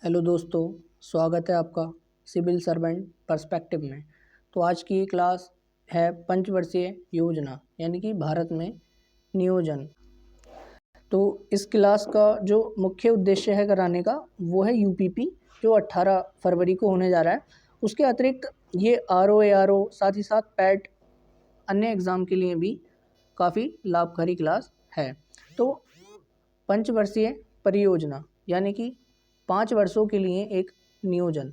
Hello दोस्तों, स्वागत है आपका सिविल सर्वेंट पर्सपेक्टिव में। तो आज की क्लास है पंचवर्षीय योजना यानी कि भारत में नियोजन। तो इस क्लास का जो मुख्य उद्देश्य है कराने का वो है यूपीपी, जो 18 फरवरी को होने जा रहा है। उसके अतिरिक्त ये आरओ एआरओ साथ ही साथ पैट अन्य एग्ज़ाम के लिए भी काफ़ी लाभकारी क्लास है। तो पंचवर्षीय परियोजना यानी कि 5 वर्षों के लिए एक नियोजन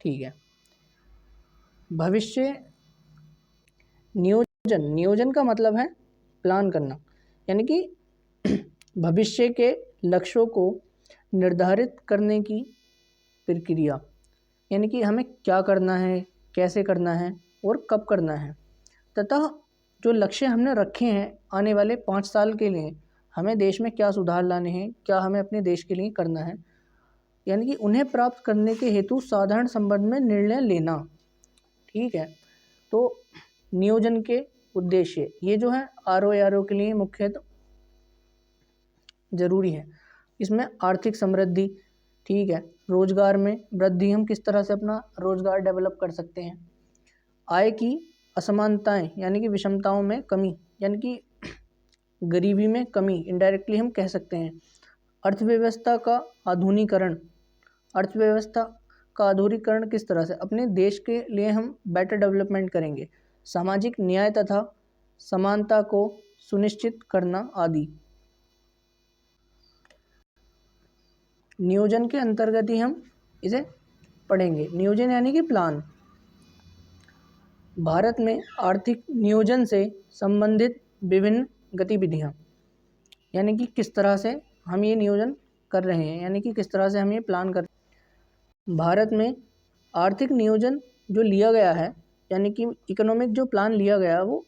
ठीक है। भविष्य नियोजन का मतलब है प्लान करना, यानी कि भविष्य के लक्ष्यों को निर्धारित करने की प्रक्रिया, यानी कि हमें क्या करना है, कैसे करना है और कब करना है, तथा जो लक्ष्य हमने रखे हैं आने वाले 5 साल के लिए, हमें देश में क्या सुधार लाने हैं, क्या हमें अपने देश के लिए करना है, यानी कि उन्हें प्राप्त करने के हेतु साधारण संबंध में निर्णय लेना। ठीक है। तो नियोजन के उद्देश्य ये जो है आरओ के लिए मुख्यतः जरूरी है। इसमें आर्थिक समृद्धि, ठीक है, रोजगार में वृद्धि, हम किस तरह से अपना रोजगार डेवलप कर सकते हैं, आय की असमानताएं यानी कि विषमताओं में कमी, यानी कि गरीबी में कमी इनडायरेक्टली हम कह सकते हैं। अर्थव्यवस्था का आधुनिकीकरण, अर्थव्यवस्था का आधुनिकीकरण किस तरह से अपने देश के लिए हम बेटर डेवलपमेंट करेंगे, सामाजिक न्याय तथा समानता को सुनिश्चित करना आदि। नियोजन के अंतर्गत ही हम इसे पढ़ेंगे। नियोजन यानी कि प्लान। भारत में आर्थिक नियोजन से संबंधित विभिन्न गतिविधियां, यानी कि किस तरह से हम ये नियोजन कर रहे हैं, यानी कि किस तरह से हम ये प्लान कर। भारत में आर्थिक नियोजन जो लिया गया है, यानी कि इकोनॉमिक जो प्लान लिया गया है, वो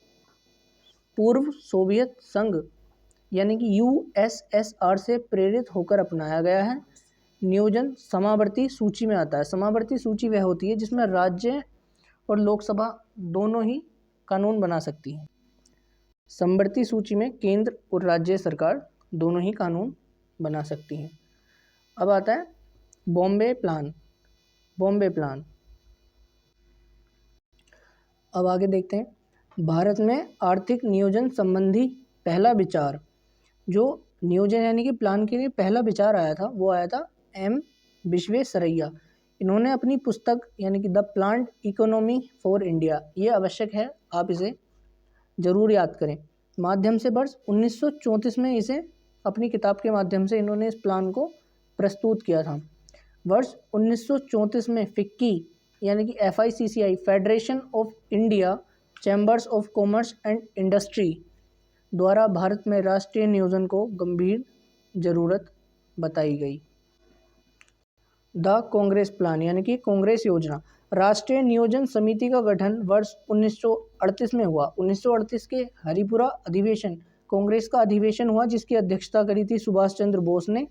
पूर्व सोवियत संघ यानी कि यूएसएसआर से प्रेरित होकर अपनाया गया है। नियोजन समावर्ती सूची में आता है। समावर्ती सूची वह होती है जिसमें राज्य और लोकसभा दोनों ही कानून बना सकती हैं। समवर्ती सूची में केंद्र और राज्य सरकार दोनों ही कानून बना सकती हैं। अब आता है बॉम्बे प्लान। अब आगे देखते हैं। भारत में आर्थिक नियोजन संबंधी पहला विचार, जो नियोजन यानी कि प्लान के लिए पहला विचार आया था, वो आया था एम विश्वेश्वरैया। इन्होंने अपनी पुस्तक यानी कि the planned economy for India, ये आवश्यक है, आप इसे जरूर याद करें, माध्यम से वर्ष 1934 में इसे अपनी किताब के माध्यम से इन्होंने इस प्लान को प्रस्तुत किया था। वर्ष 1934 में फिक्की यानी कि FICCI, federation of India chambers of commerce and industry द्वारा भारत में राष्ट्रीय नियोजन को गंभीर जरूरत बताई गई। द कांग्रेस प्लान यानी कि कांग्रेस योजना। राष्ट्रीय नियोजन समिति का गठन वर्ष 1938 में हुआ। 1938 के हरिपुरा अधिवेशन, कांग्रेस का अधिवेशन हुआ जिसकी अध्यक्षता करी थी सुभाष चंद्र बोस ने।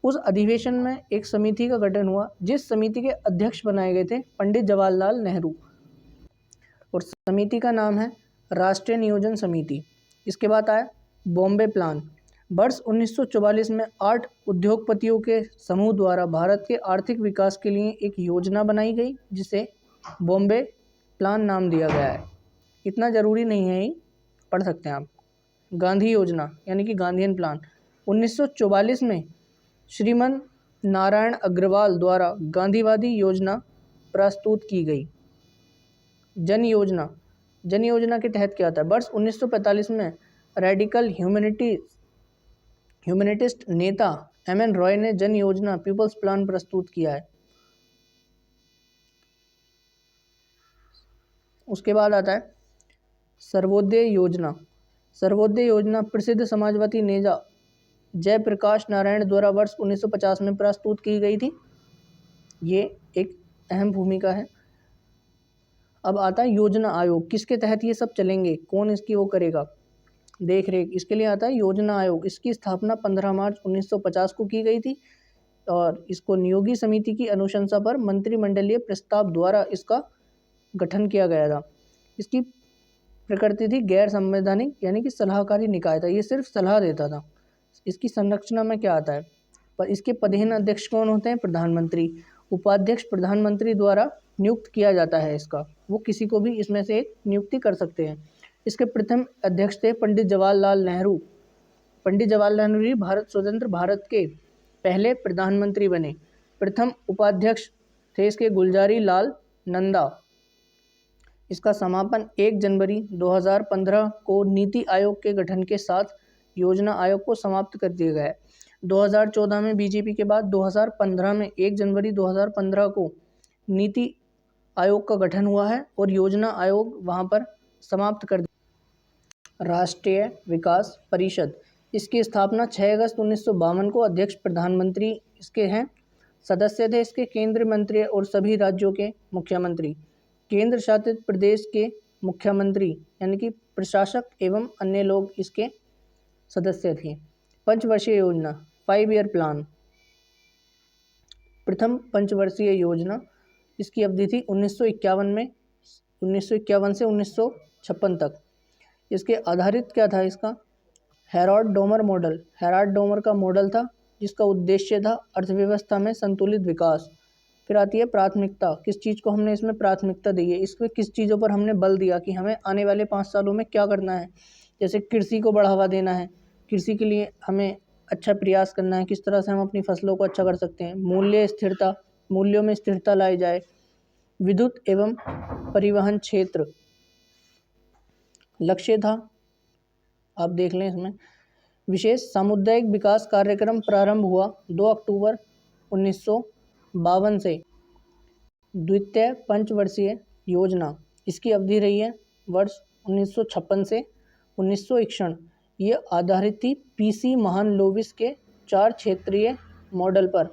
उस अधिवेशन में एक समिति का गठन हुआ जिस समिति के अध्यक्ष बनाए गए थे पंडित जवाहरलाल नेहरू, और समिति का नाम है राष्ट्रीय नियोजन समिति। इसके बाद आया बॉम्बे प्लान। वर्ष 1944 में 8 उद्योगपतियों के समूह द्वारा भारत के आर्थिक विकास के लिए एक योजना बनाई गई जिसे बॉम्बे प्लान नाम दिया गया है। इतना ज़रूरी नहीं है, ही पढ़ सकते हैं आप। गांधी योजना यानी कि गांधीयन प्लान। 1944 में श्रीमन नारायण अग्रवाल द्वारा गांधीवादी योजना प्रस्तुत की गई। जन योजना के तहत क्या था? वर्ष 1945 में रेडिकल ह्यूमनिटिस्ट नेता MN रॉय ने जन योजना पीपल्स प्लान प्रस्तुत किया है। उसके बाद आता है सर्वोदय योजना। सर्वोदय योजना प्रसिद्ध समाजवादी नेता जयप्रकाश नारायण द्वारा वर्ष 1950 में प्रस्तुत की गई थी। ये एक अहम भूमिका है। अब आता है योजना आयोग। किसके तहत ये सब चलेंगे, कौन इसकी वो करेगा देख रेख, इसके लिए आता है योजना आयोग। इसकी स्थापना 15 मार्च 1950 को की गई थी और इसको नियोगी समिति की अनुशंसा पर मंत्रिमंडलीय प्रस्ताव द्वारा इसका गठन किया गया था। इसकी प्रकृति थी गैर संवैधानिक यानी कि सलाहकारी निकाय था, ये सिर्फ सलाह देता था। इसकी संरचना में क्या आता है? पर इसके पदेन अध्यक्ष कौन होते हैं? प्रधानमंत्री। उपाध्यक्ष प्रधानमंत्री द्वारा नियुक्त किया जाता है इसका, वो किसी को भी इसमें से एक नियुक्ति कर सकते हैं। इसके प्रथम अध्यक्ष थे पंडित जवाहरलाल नेहरू। पंडित जवाहरलाल नेहरू जी स्वतंत्र भारत के पहले प्रधानमंत्री बने। प्रथम उपाध्यक्ष थे इसके गुलजारी लाल नंदा। इसका समापन 1 जनवरी 2015 को नीति आयोग के गठन के साथ योजना आयोग को समाप्त कर दिया गया है। 2014 में बीजेपी के बाद 2015 में 1 जनवरी 2015 को नीति आयोग का गठन हुआ है और योजना आयोग वहां पर समाप्त कर दिया। राष्ट्रीय विकास परिषद, इसकी स्थापना 6 अगस्त 1952 को, अध्यक्ष प्रधानमंत्री इसके हैं। सदस्य थे इसके केंद्रीय मंत्री और सभी राज्यों के मुख्यमंत्री। केंद्र शासित प्रदेश के मुख्यमंत्री यानी कि प्रशासक एवं अन्य लोग इसके सदस्य थे। पंचवर्षीय योजना, 5 ईयर प्लान। प्रथम पंचवर्षीय योजना, इसकी अवधि थी 1951 से 1956 तक। इसके आधारित क्या था? इसका Herald Domar model. Herald Domar का मॉडल था जिसका उद्देश्य था अर्थव्यवस्था में संतुलित विकास। फिर आती है प्राथमिकता, किस चीज़ को हमने इसमें प्राथमिकता दी है, इसमें किस चीज़ों पर हमने बल दिया कि हमें आने वाले 5 सालों में क्या करना है। जैसे कृषि को बढ़ावा देना है, कृषि के लिए हमें अच्छा प्रयास करना है, किस तरह से हम अपनी फसलों को अच्छा कर सकते हैं। मूल्य स्थिरता, मूल्यों में स्थिरता लाई जाए। विद्युत एवं परिवहन क्षेत्र लक्ष्य था, आप देख लें इसमें। विशेष सामुदायिक विकास कार्यक्रम प्रारंभ हुआ 2 अक्टूबर 1952 से। द्वितीय पंचवर्षीय योजना, इसकी अवधि रही है वर्ष 1956 से 1961। ये आधारित थी पीसी महालनोबिस के 4 क्षेत्रीय मॉडल पर।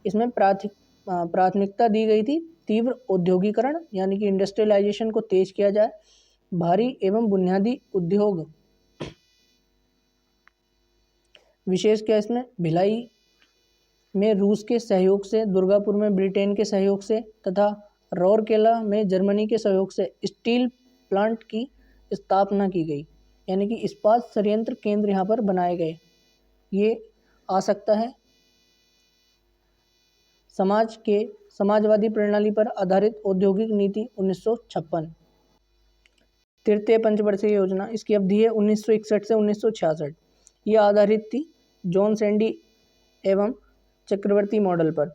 इसमें प्राथमिकता दी गई थी तीव्र औद्योगिकरण यानी कि इंडस्ट्रियलाइजेशन को तेज किया जाए। भारी एवं बुनियादी उद्योग, विशेष क्या इसमें, भिलाई में रूस के सहयोग से, दुर्गापुर में ब्रिटेन के सहयोग से तथा राउरकेला में जर्मनी के सहयोग से स्टील प्लांट की स्थापना की गई, यानी कि इस्पात संयंत्र केंद्र यहाँ पर बनाए गए। ये आ सकता है। समाजवादी प्रणाली पर आधारित औद्योगिक नीति 1956। तृतीय पंचवर्षीय योजना, इसकी अवधि है 1961 से 1966। ये आधारित थी जॉन सैंडी एवं चक्रवर्ती मॉडल पर।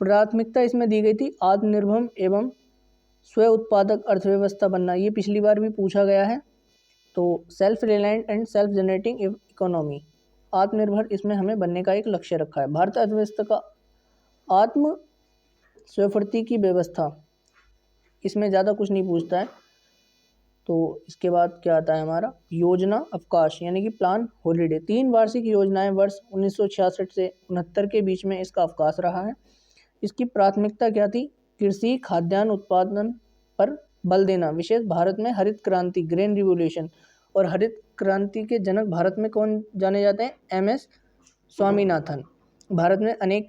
प्राथमिकता इसमें दी गई थी आत्मनिर्भर एवं स्व उत्पादक अर्थव्यवस्था बनना। ये पिछली बार भी पूछा गया है। तो self reliant and self generating economy, आत्मनिर्भर इसमें हमें बनने का एक लक्ष्य रखा है। भारत अर्थव्यवस्था का आत्म स्वीकृति की व्यवस्था, इसमें ज़्यादा कुछ नहीं पूछता है। तो इसके बाद क्या आता है हमारा, योजना अवकाश यानी कि प्लान हॉलीडे। 3 वार्षिक योजनाएं वर्ष 1966 से 69 के बीच में इसका अवकाश रहा है। इसकी प्राथमिकता क्या थी, कृषि खाद्यान्न उत्पादन पर बल देना। विशेष भारत में हरित क्रांति, ग्रीन रिवोल्यूशन, और हरित क्रांति के जनक भारत में कौन जाने जाते हैं, MS स्वामीनाथन। भारत में अनेक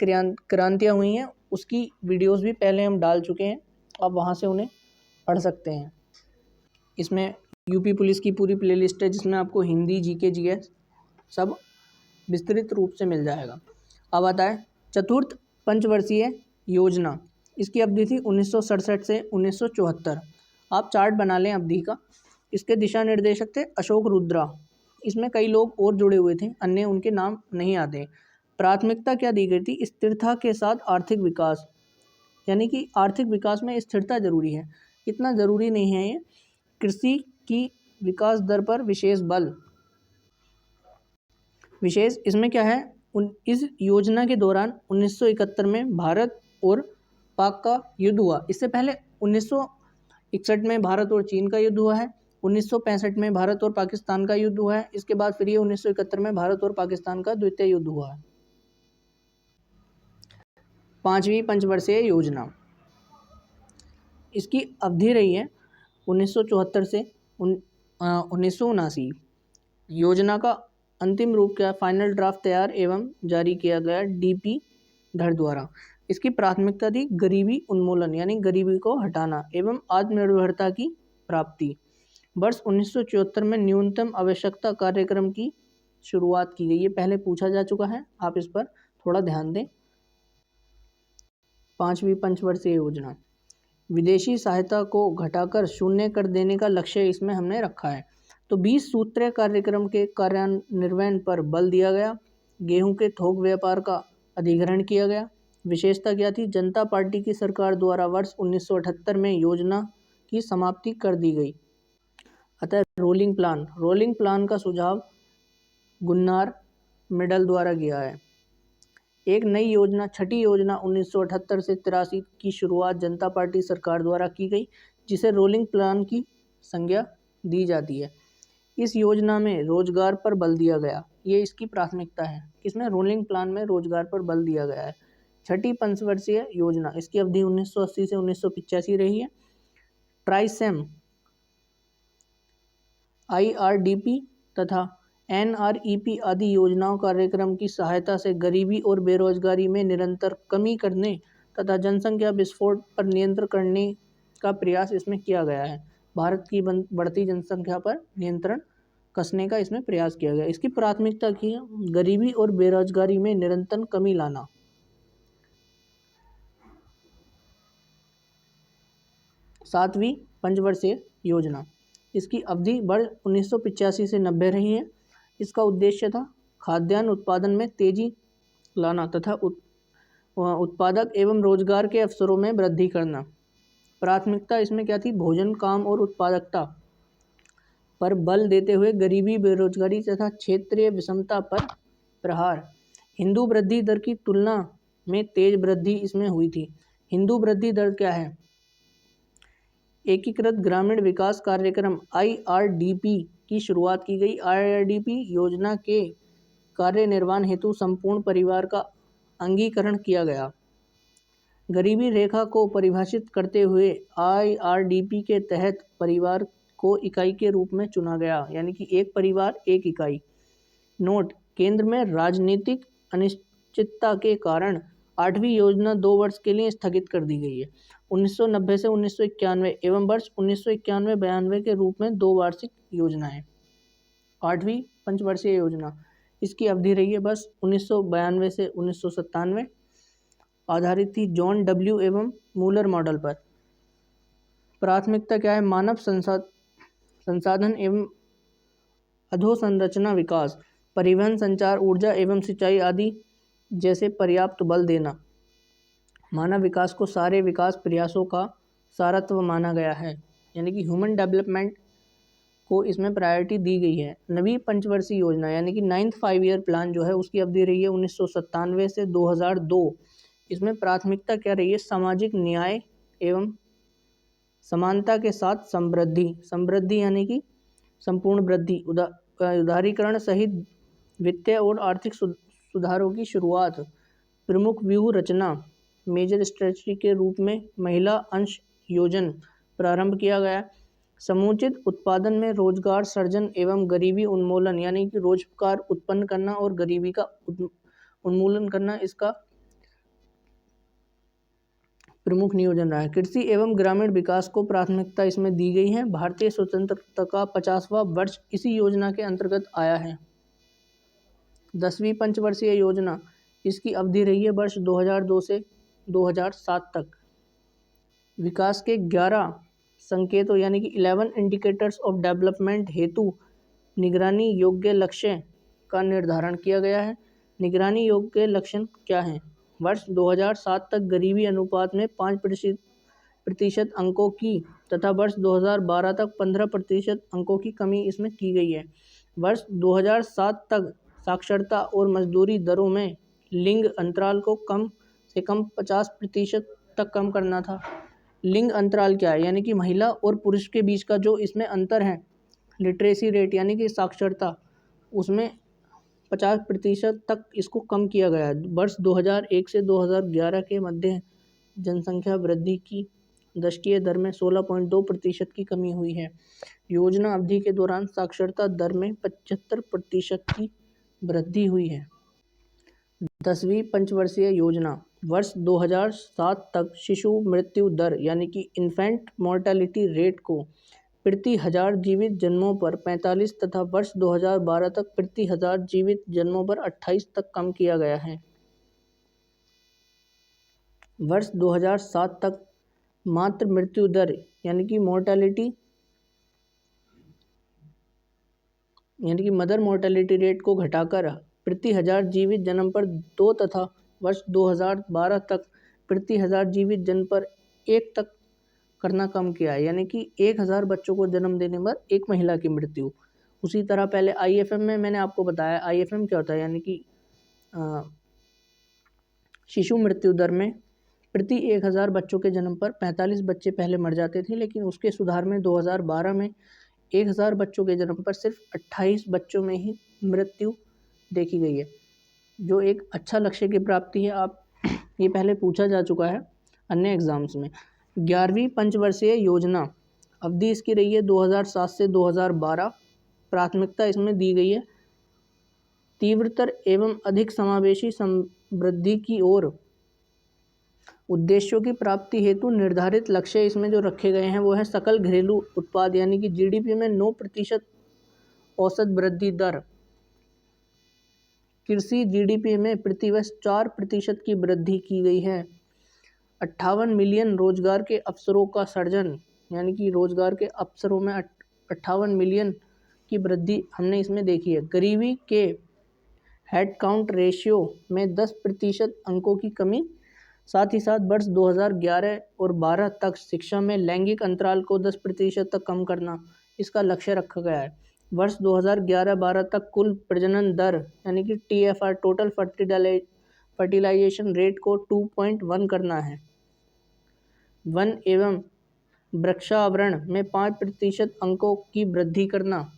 क्रांतियाँ हुई हैं, उसकी वीडियोस भी पहले हम डाल चुके हैं, आप वहाँ से उन्हें पढ़ सकते हैं। इसमें यूपी पुलिस की पूरी प्लेलिस्ट है जिसमें आपको हिंदी, GK, GS सब विस्तृत रूप से मिल जाएगा। अब आता है चतुर्थ पंचवर्षीय योजना, इसकी अवधि थी 1967 से 1974। आप चार्ट बना लें अवधि का। इसके दिशा निर्देशक थे अशोक रुद्रा। इसमें कई लोग और जुड़े हुए थे, अन्य उनके नाम नहीं आते। प्राथमिकता क्या दी गई थी, स्थिरता के साथ आर्थिक विकास, यानी कि आर्थिक विकास में स्थिरता जरूरी है। इतना ज़रूरी नहीं है ये। कृषि की विकास दर पर विशेष बल। विशेष इसमें क्या है, इस योजना के दौरान 1971 में भारत और पाक का युद्ध हुआ। इससे पहले 1961 में भारत और चीन का युद्ध हुआ है। 1965 में भारत और पाकिस्तान का युद्ध हुआ है। इसके बाद फिर ये 1971 में भारत और पाकिस्तान का द्वितीय युद्ध हुआ है। 5वीं पंचवर्षीय योजना, इसकी अवधि रही है 1974 से 1979। योजना का अंतिम रूप क्या, फाइनल ड्राफ्ट तैयार एवं जारी किया गया DP धड़ द्वारा। इसकी प्राथमिकता थी गरीबी उन्मूलन यानी गरीबी को हटाना एवं आत्मनिर्भरता की प्राप्ति। वर्ष 1974 में न्यूनतम आवश्यकता कार्यक्रम की शुरुआत की गई। ये पहले पूछा जा चुका है, आप इस पर थोड़ा ध्यान दें। 5वीं पंचवर्षीय योजना, विदेशी सहायता को घटाकर शून्य कर देने का लक्ष्य इसमें हमने रखा है। तो 20 सूत्रीय कार्यक्रम के कार्यान्वयन पर बल दिया गया। गेहूं के थोक व्यापार का अधिग्रहण किया गया। विशेषता क्या थी? जनता पार्टी की सरकार द्वारा वर्ष 1978 में योजना की समाप्ति कर दी गई। अतः रोलिंग प्लान का सुझाव गुन्नार मेडल द्वारा किया है। एक नई योजना, छठी योजना 1978 से 83 की शुरुआत जनता पार्टी सरकार द्वारा की गई, जिसे रोलिंग प्लान की संज्ञा दी जाती है। इस योजना में रोजगार पर बल दिया गया, ये इसकी प्राथमिकता है। किसमें? रोलिंग प्लान में रोजगार पर बल दिया गया है। छठी पंचवर्षीय योजना, इसकी अवधि 1980 से 1985 रही है। ट्राइसेम, IRDP तथा NREP आदि योजनाओं कार्यक्रम की सहायता से गरीबी और बेरोजगारी में निरंतर कमी करने तथा जनसंख्या विस्फोट पर नियंत्रण करने का प्रयास इसमें किया गया है। भारत की बढ़ती जनसंख्या पर नियंत्रण कसने का इसमें प्रयास किया गया। इसकी प्राथमिकता की है गरीबी और बेरोजगारी में निरंतर कमी लाना। सातवीं पंचवर्षीय योजना, इसकी अवधि वर्ष 1985 से 90 रही है। इसका उद्देश्य था खाद्यान्न उत्पादन में तेजी लाना तथा उत्पादक एवं रोजगार के अवसरों में वृद्धि करना। प्राथमिकता इसमें क्या थी? भोजन, काम और उत्पादकता पर बल देते हुए गरीबी, बेरोजगारी तथा क्षेत्रीय विषमता पर प्रहार। हिंदू वृद्धि दर की तुलना में तेज वृद्धि इसमें हुई थी। हिंदू वृद्धि दर क्या है? एकीकृत ग्रामीण विकास कार्यक्रम IRDP की शुरुआत की गई। IRDP योजना के कार्यनिर्वहन हेतु संपूर्ण परिवार का अंगीकरण किया गया। गरीबी रेखा को परिभाषित करते हुए IRDP के तहत परिवार को इकाई के रूप में चुना गया, यानी कि एक परिवार एक इकाई। नोट, केंद्र में राजनीतिक अनिश्चितता के कारण 8वीं योजना 2 वर्ष के लिए स्थगित कर दी गई है। 1990 से 1991 एवं वर्ष 1991-92 के रूप में 2 वार्षिक योजना है। 8वीं पंचवर्षीय योजना, इसकी अवधि रही है बस 1992 से 1997, आधारित थी जॉन डब्ल्यू एवं मूलर मॉडल पर। प्राथमिकता क्या है? मानव संसाधन एवं अधोसंरचना विकास, परिवहन, संचार, ऊर्जा एवं सिंचाई आदि जैसे पर्याप्त बल देना। मानव विकास को सारे विकास प्रयासों का सारत्व माना गया है, यानी कि ह्यूमन डेवलपमेंट को इसमें प्रायोरिटी दी गई है। 9वीं पंचवर्षीय योजना यानी कि 9th 5 ईयर प्लान जो है उसकी अवधि रही है 1997 से 2002। इसमें प्राथमिकता क्या रही है? सामाजिक न्याय एवं समानता के साथ समृद्धि यानी कि संपूर्ण वृद्धि, उदारीकरण सहित वित्तीय और आर्थिक सुधारों की शुरुआत। प्रमुख व्यूह रचना, मेजर स्ट्रेटजी के रूप में महिला अंश योजन प्रारंभ किया गया। समुचित उत्पादन में रोजगार सृजन एवं गरीबी उन्मूलन, यानी कि रोजगार उत्पन्न करना और गरीबी का उन्मूलन करना इसका प्रमुख नियोजन रहा है। कृषि एवं ग्रामीण विकास को प्राथमिकता इसमें दी गई है। भारतीय स्वतंत्रता का 50वां वर्ष इसी योजना के अंतर्गत आया है। 10वीं पंचवर्षीय योजना, इसकी अवधि रही है वर्ष 2002 से 2007 तक। विकास के 11 संकेतों यानी कि 11 इंडिकेटर्स ऑफ डेवलपमेंट हेतु निगरानी योग्य लक्ष्य का निर्धारण किया गया है। निगरानी योग्य लक्ष्य क्या है? वर्ष 2007 तक गरीबी अनुपात में 5% अंकों की तथा वर्ष 2012 तक 15% अंकों की कमी इसमें की गई है। वर्ष 2007 तक साक्षरता और मजदूरी दरों में लिंग अंतराल को कम से कम 50% तक कम करना था। लिंग अंतराल क्या है? यानी कि महिला और पुरुष के बीच का जो इसमें अंतर है, लिटरेसी रेट यानी कि साक्षरता, उसमें 50% तक इसको कम किया गया है। वर्ष 2001 से 2011 के मध्य जनसंख्या वृद्धि की दशकीय दर में 16.2% की कमी हुई है। योजना अवधि के दौरान साक्षरता दर में 75% की वृद्धि हुई है। 10वीं पंचवर्षीय योजना, वर्ष 2007 तक शिशु मृत्यु दर यानी कि इन्फेंट मोर्टेलिटी रेट को प्रति 1000 जीवित जन्मों पर 45 तथा वर्ष 2012 तक प्रति 1000 जीवित जन्मों पर 28 तक कम किया गया है। वर्ष 2007 तक मातृ मृत्यु दर यानी कि मदर मोर्टेलिटी रेट को घटाकर प्रति 1000 जीवित जन्म पर 2 तथा वर्ष 2012 तक प्रति 1000 जीवित जन्म पर 1 तक करना कम किया है। यानी कि 1000 बच्चों को जन्म देने पर एक महिला की मृत्यु। उसी तरह पहले IFM में मैंने आपको बताया IFM क्या होता है, यानी कि शिशु मृत्यु दर में प्रति 1000 बच्चों के जन्म पर 45 बच्चे पहले मर जाते थे, लेकिन उसके सुधार में 2012 में 1000 बच्चों के जन्म पर सिर्फ 28 बच्चों में ही मृत्यु देखी गई है, जो एक अच्छा लक्ष्य की प्राप्ति है। आप ये पहले पूछा जा चुका है अन्य एग्जाम्स में। 11वीं पंचवर्षीय योजना अवधि इसकी रही है 2007 से 2012। प्राथमिकता इसमें दी गई है तीव्रतर एवं अधिक समावेशी समृद्धि की ओर। उद्देश्यों की प्राप्ति हेतु निर्धारित लक्ष्य इसमें जो रखे गए हैं वो है सकल घरेलू उत्पाद यानी कि GDP में 9% औसत वृद्धि दर, कृषि GDP में प्रतिवर्ष 4% की वृद्धि की गई है, 58 मिलियन रोजगार के अवसरों का सृजन यानी कि रोजगार के अवसरों में 58 मिलियन की वृद्धि हमने इसमें देखी है। गरीबी के हेड काउंट रेशियो में 10% अंकों की कमी, साथ ही साथ वर्ष 2011 और 12 तक शिक्षा में लैंगिक अंतराल को 10% तक कम करना इसका लक्ष्य रखा गया है। वर्ष 2011-12 तक कुल प्रजनन दर यानी कि TFR टोटल फर्टिलाइजेशन रेट को 2.1 करना है। वन एवं वृक्षावरण में 5% अंकों की वृद्धि करना।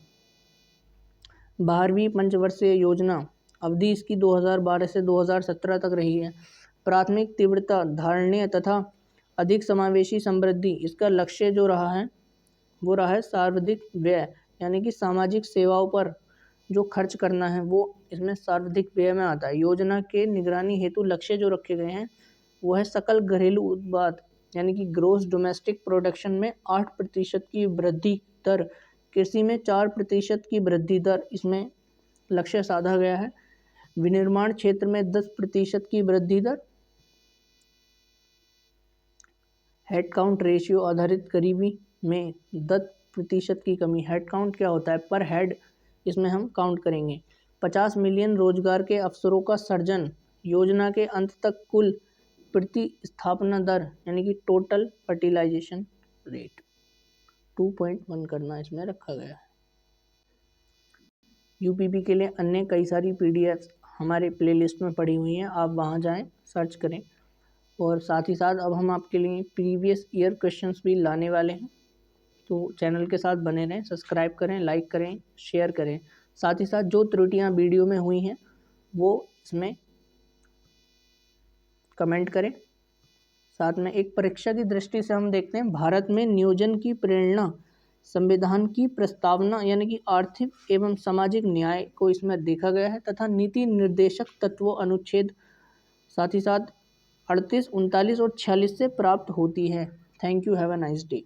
12वीं पंचवर्षीय योजना अवधि इसकी 2012 से 2017 तक रही है। प्राथमिक तीव्रता धारणीय तथा अधिक समावेशी समृद्धि, इसका लक्ष्य जो रहा है वो रहा है सर्वाधिक व्यय यानी कि सामाजिक सेवाओं पर जो खर्च करना है वो इसमें सर्वाधिक व्यय में आता है। योजना के निगरानी हेतु लक्ष्य जो रखे गए हैं वो है सकल घरेलू उत्पाद यानी कि ग्रोस डोमेस्टिक प्रोडक्शन में 8% की वृद्धि दर, कृषि में 4% की वृद्धि दर इसमें लक्ष्य साधा गया है। विनिर्माण क्षेत्र में 10% की वृद्धि दर, हेड काउंट रेशियो आधारित गरीबी में 10% की कमी। हेड काउंट क्या होता है? पर हेड इसमें हम काउंट करेंगे। 50 मिलियन रोजगार के अवसरों का सृजन। योजना के अंत तक कुल प्रतिस्थापना दर यानी कि टोटल फर्टिलाइजेशन रेट 2.1 करना इसमें रखा गया है। UPP के लिए अन्य कई सारी PDF हमारे प्लेलिस्ट में पड़ी हुई हैं, आप वहां जाएं, सर्च करें। और साथ ही साथ अब हम आपके लिए प्रीवियस ईयर क्वेश्चंस भी लाने वाले हैं, तो चैनल के साथ बने रहें, सब्सक्राइब करें, लाइक करें, शेयर करें। साथ ही साथ जो त्रुटियां वीडियो में हुई हैं वो इसमें कमेंट करें। साथ में एक परीक्षा की दृष्टि से हम देखते हैं भारत में नियोजन की प्रेरणा, संविधान की प्रस्तावना यानी कि आर्थिक एवं सामाजिक न्याय को इसमें देखा गया है तथा नीति निर्देशक तत्वों अनुच्छेद साथ ही साथ 38, 39 और 46 से प्राप्त होती है। Thank you, have a nice day.